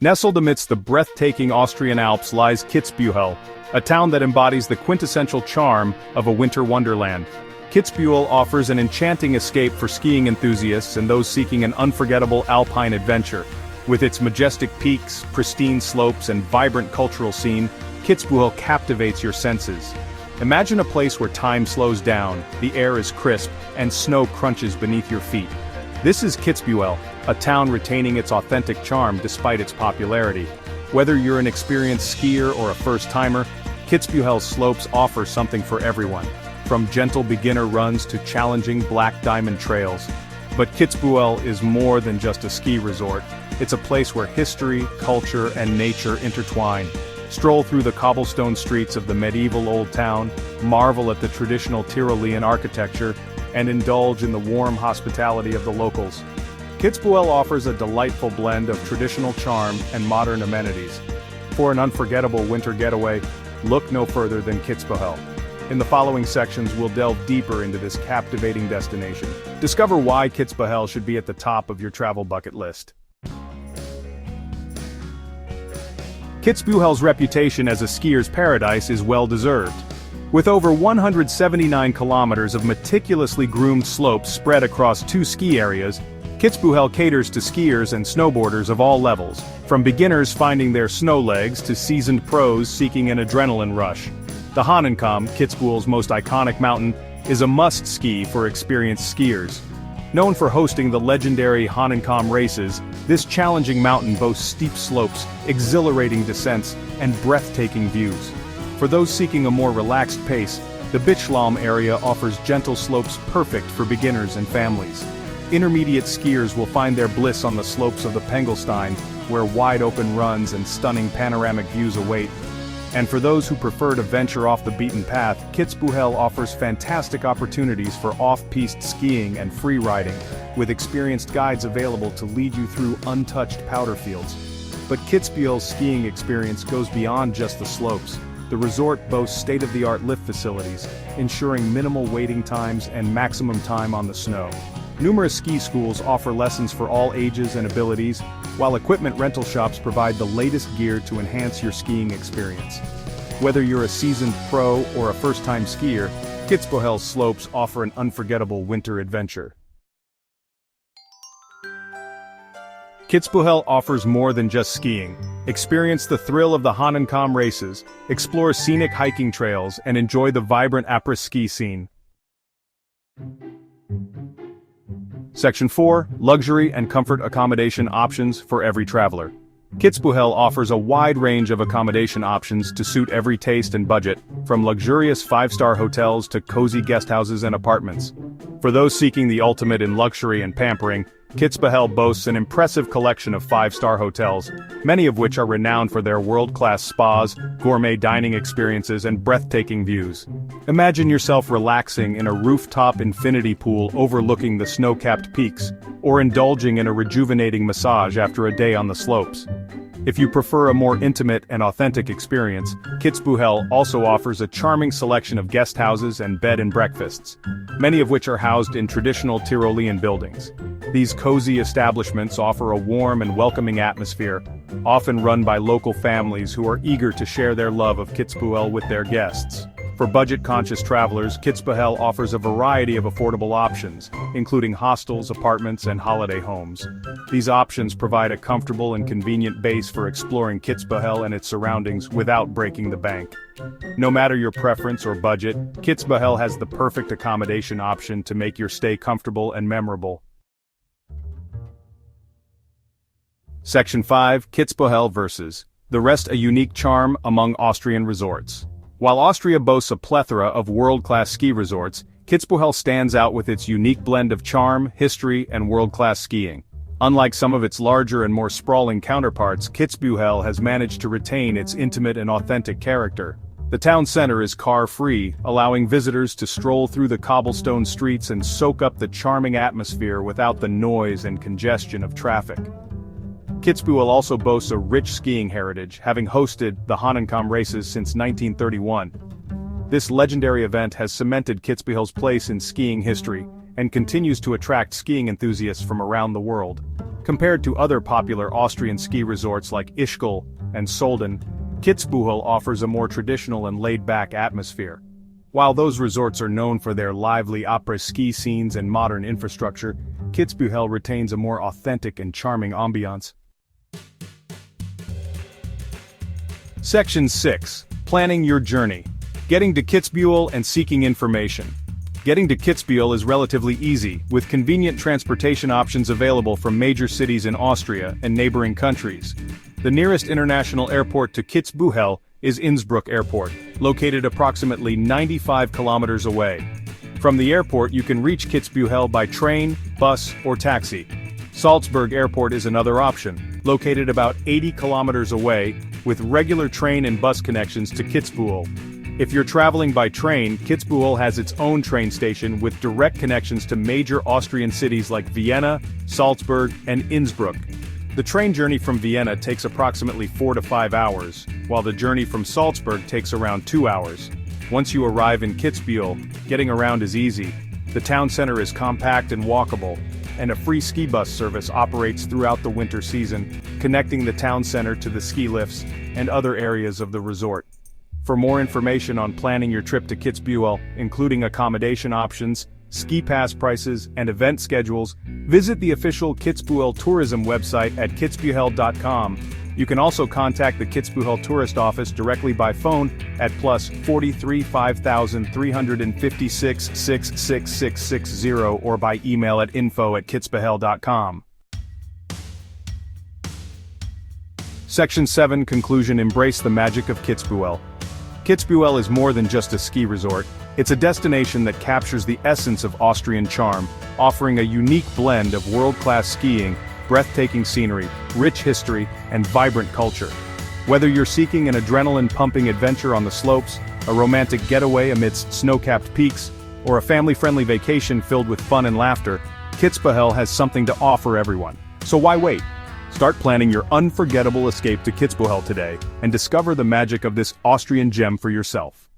Nestled amidst the breathtaking Austrian Alps lies Kitzbühel, a town that embodies the quintessential charm of a winter wonderland. Kitzbühel offers an enchanting escape for skiing enthusiasts and those seeking an unforgettable alpine adventure. With its majestic peaks, pristine slopes, and vibrant cultural scene, Kitzbühel captivates your senses. Imagine a place where time slows down, the air is crisp, and snow crunches beneath your feet. This is Kitzbühel, a town retaining its authentic charm despite its popularity. Whether you're an experienced skier or a first-timer, Kitzbühel's slopes offer something for everyone, from gentle beginner runs to challenging black diamond trails. But Kitzbühel is more than just a ski resort. It's a place where history, culture, and nature intertwine. Stroll through the cobblestone streets of the medieval old town, marvel at the traditional Tyrolean architecture, and indulge in the warm hospitality of the locals. Kitzbühel offers a delightful blend of traditional charm and modern amenities. For an unforgettable winter getaway, look no further than Kitzbühel. In the following sections we'll delve deeper into this captivating destination. Discover why Kitzbühel should be at the top of your travel bucket list. Kitzbühel's reputation as a skier's paradise is well-deserved. With over 179 kilometers of meticulously groomed slopes spread across 2 ski areas, Kitzbühel caters to skiers and snowboarders of all levels, from beginners finding their snow legs to seasoned pros seeking an adrenaline rush. The Hahnenkamm, Kitzbühel's most iconic mountain, is a must-ski for experienced skiers. Known for hosting the legendary Hahnenkamm races, this challenging mountain boasts steep slopes, exhilarating descents, and breathtaking views. For those seeking a more relaxed pace, the Bischlamm area offers gentle slopes perfect for beginners and families. Intermediate skiers will find their bliss on the slopes of the Pengelstein, where wide-open runs and stunning panoramic views await. And for those who prefer to venture off the beaten path, Kitzbühel offers fantastic opportunities for off-piste skiing and free riding, with experienced guides available to lead you through untouched powder fields. But Kitzbühel's skiing experience goes beyond just the slopes. The resort boasts state-of-the-art lift facilities, ensuring minimal waiting times and maximum time on the snow. Numerous ski schools offer lessons for all ages and abilities, while equipment rental shops provide the latest gear to enhance your skiing experience. Whether you're a seasoned pro or a first-time skier, Kitzbühel's slopes offer an unforgettable winter adventure. Kitzbühel offers more than just skiing. Experience the thrill of the Hahnenkamm races, explore scenic hiking trails, and enjoy the vibrant après-ski scene. Section 4, Luxury and Comfort Accommodation Options for Every Traveler. Kitzbühel offers a wide range of accommodation options to suit every taste and budget, from luxurious 5-star hotels to cozy guesthouses and apartments. For those seeking the ultimate in luxury and pampering, Kitzbühel boasts an impressive collection of 5-star hotels, many of which are renowned for their world-class spas, gourmet dining experiences, and breathtaking views. Imagine yourself relaxing in a rooftop infinity pool overlooking the snow-capped peaks, or indulging in a rejuvenating massage after a day on the slopes. If you prefer a more intimate and authentic experience, Kitzbühel also offers a charming selection of guest houses and bed and breakfasts, many of which are housed in traditional Tyrolean buildings. These cozy establishments offer a warm and welcoming atmosphere, often run by local families who are eager to share their love of Kitzbühel with their guests. For budget-conscious travelers, Kitzbühel offers a variety of affordable options, including hostels, apartments, and holiday homes. These options provide a comfortable and convenient base for exploring Kitzbühel and its surroundings without breaking the bank. No matter your preference or budget, Kitzbühel has the perfect accommodation option to make your stay comfortable and memorable. Section 5, Kitzbühel versus the rest, a unique charm among Austrian resorts. While Austria boasts a plethora of world-class ski resorts, Kitzbühel stands out with its unique blend of charm, history, and world-class skiing. Unlike some of its larger and more sprawling counterparts, Kitzbühel has managed to retain its intimate and authentic character. The town center is car-free, allowing visitors to stroll through the cobblestone streets and soak up the charming atmosphere without the noise and congestion of traffic. Kitzbühel also boasts a rich skiing heritage, having hosted the Hahnenkamm races since 1931. This legendary event has cemented Kitzbühel's place in skiing history, and continues to attract skiing enthusiasts from around the world. Compared to other popular Austrian ski resorts like Ischgl and Solden, Kitzbühel offers a more traditional and laid-back atmosphere. While those resorts are known for their lively après-ski scenes and modern infrastructure, Kitzbühel retains a more authentic and charming ambiance. Section 6. Planning your journey. Getting to Kitzbühel and seeking information. Getting to Kitzbühel is relatively easy, with convenient transportation options available from major cities in Austria and neighboring countries. The nearest international airport to Kitzbühel is Innsbruck Airport, located approximately 95 kilometers away. From the airport you can reach Kitzbühel by train, bus, or taxi. Salzburg Airport is another option, located about 80 kilometers away, with regular train and bus connections to Kitzbühel. If you're traveling by train, Kitzbühel has its own train station with direct connections to major Austrian cities like Vienna, Salzburg, and Innsbruck. The train journey from Vienna takes approximately 4 to 5 hours, while the journey from Salzburg takes around 2 hours. Once you arrive in Kitzbühel, getting around is easy. The town center is compact and walkable, and a free ski bus service operates throughout the winter season, connecting the town center to the ski lifts and other areas of the resort. For more information on planning your trip to Kitzbühel, including accommodation options, ski pass prices, and event schedules, visit the official Kitzbühel tourism website at kitzbühel.com. You can also contact the Kitzbühel Tourist Office directly by phone at +43 5356 66660 or by email at info@kitzbühel.com. Section 7. Conclusion. Embrace the magic of Kitzbühel. Kitzbühel is more than just a ski resort. It's a destination that captures the essence of Austrian charm, offering a unique blend of world-class skiing, breathtaking scenery, rich history, and vibrant culture. Whether you're seeking an adrenaline-pumping adventure on the slopes, a romantic getaway amidst snow-capped peaks, or a family-friendly vacation filled with fun and laughter, Kitzbühel has something to offer everyone. So why wait? Start planning your unforgettable escape to Kitzbühel today, and discover the magic of this Austrian gem for yourself.